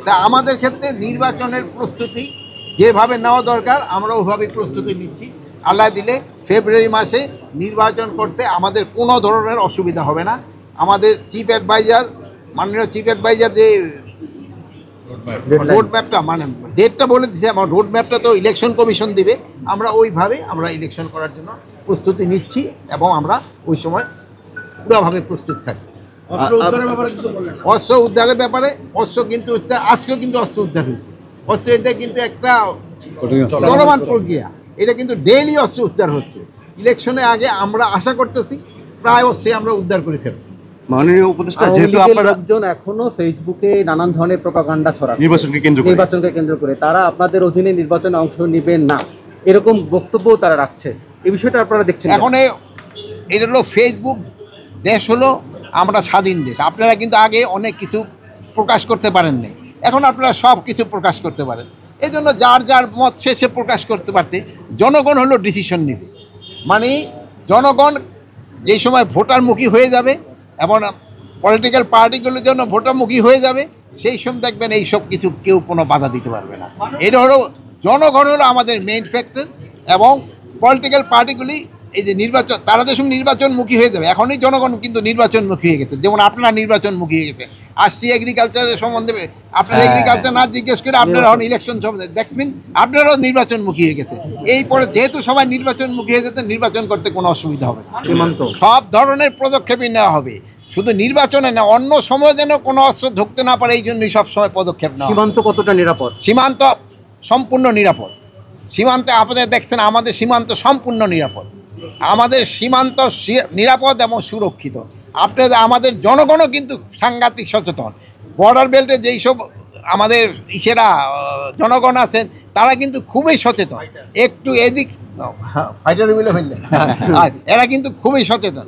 তা আমাদের ক্ষেত্রে নির্বাচনের প্রস্তুতি যেভাবে নেওয়া দরকার আমরা ওইভাবেই প্রস্তুতি নিচ্ছি। আল্লাহ দিলে ফেব্রুয়ারি মাসে নির্বাচন করতে আমাদের কোনো ধরনের অসুবিধা হবে না। আমাদের চিফ অ্যাডভাইজার, মাননীয় চিফ অ্যাডভাইজার যে রোড ম্যাপটা মানে ডেটটা বলে দিচ্ছে, আমার রোড ম্যাপটা তো ইলেকশন কমিশন দিবে, আমরা ওইভাবে আমরা ইলেকশন করার জন্য প্রস্তুতি নিচ্ছি এবং আমরা ওই সময় পুরোভাবে প্রস্তুত থাকি। অস্ত্র উদ্ধারের ব্যাপারে অস্ত্র কিন্তু আজকেও কিন্তু অস্ত্র উদ্ধার হয়েছে। অস্ত্র এটা কিন্তু একটা চলমান প্রক্রিয়া, এটা কিন্তু ডেইলি অস্ত্র উদ্ধার হচ্ছে। ইলেকশনের আগে আমরা আশা করতেছি প্রায় অস্ত্রে আমরা উদ্ধার করে ফেলব। মাননীয় উপদেষ্টা, যেহেতু আপনারা লোকজন এখনো ফেসবুকে নানান ধরনের প্রপাগান্ডা ছড়াচ্ছে নির্বাচনকে কেন্দ্র করে তারা আপনাদের অধীনে নির্বাচনে অংশ নেবেন না এরকম বক্তব্য তারা রাখছে, এই বিষয়টা আপনারা দেখছেন? এখন এটা হলো ফেসবুক দেশ, হলো আমরা স্বাধীন দেশ। আপনারা কিন্তু আগে অনেক কিছু প্রকাশ করতে পারেন নাই, এখন আপনারা সব কিছু প্রকাশ করতে পারেন। এই জন্য যার যার মত শেষে প্রকাশ করতে পারতে জনগণ হলো ডিসিশন নেবে। মানে জনগণ যেই সময় ভোটারমুখী হয়ে যাবে এবং পলিটিক্যাল পার্টিগুলোর জন্য ভোটারমুখী হয়ে যাবে, সেই সময় দেখবেন এই সব কিছু কেউ কোনো বাধা দিতে পারবে না। এটা হলো জনগণ হলো আমাদের মেইন ফ্যাক্টর এবং পলিটিক্যাল পার্টিগুলি এই যে নির্বাচন, তারা যে সময় নির্বাচনমুখী হয়ে যাবে, এখনই জনগণ কিন্তু নির্বাচনমুখী হয়ে গেছে। যেমন আপনারা নির্বাচনমুখী হয়ে গেছে। আসছি এগ্রিকালচারের সম্বন্ধে, আপনারা এগ্রিকালচার না জিজ্ঞেস করে আপনারা এখন ইলেকশন সম্বন্ধে দেখবেন আপনারাও নির্বাচনমুখী হয়ে গেছে। এই পরে যেহেতু সবাই নির্বাচনমুখী হয়ে যেতে, নির্বাচন করতে কোনো অসুবিধা হবে না। সব ধরনের পদক্ষেপই নেওয়া হবে, শুধু নির্বাচনে না, অন্য সময় যেন কোনো অস্ত্র ঢুকতে না পারে এই জন্যই সবসময় পদক্ষেপ নেওয়া। সীমান্ত কতটা নিরাপদ? সীমান্ত সম্পূর্ণ নিরাপদ। সীমান্তে আপনাদের দেখছেন আমাদের সীমান্ত সম্পূর্ণ নিরাপদ। আমাদের সীমান্ত নিরাপদ এবং সুরক্ষিত। আপনাদের আমাদের জনগণও কিন্তু সাংঘাতিক সচেতন। বর্ডার বেল্টে যেই সব আমাদের জনগণ আছেন তারা কিন্তু খুবই সচেতন। একটু এদিক ফাইটার মিলে ফেললেন, আর এরা কিন্তু খুবই সচেতন।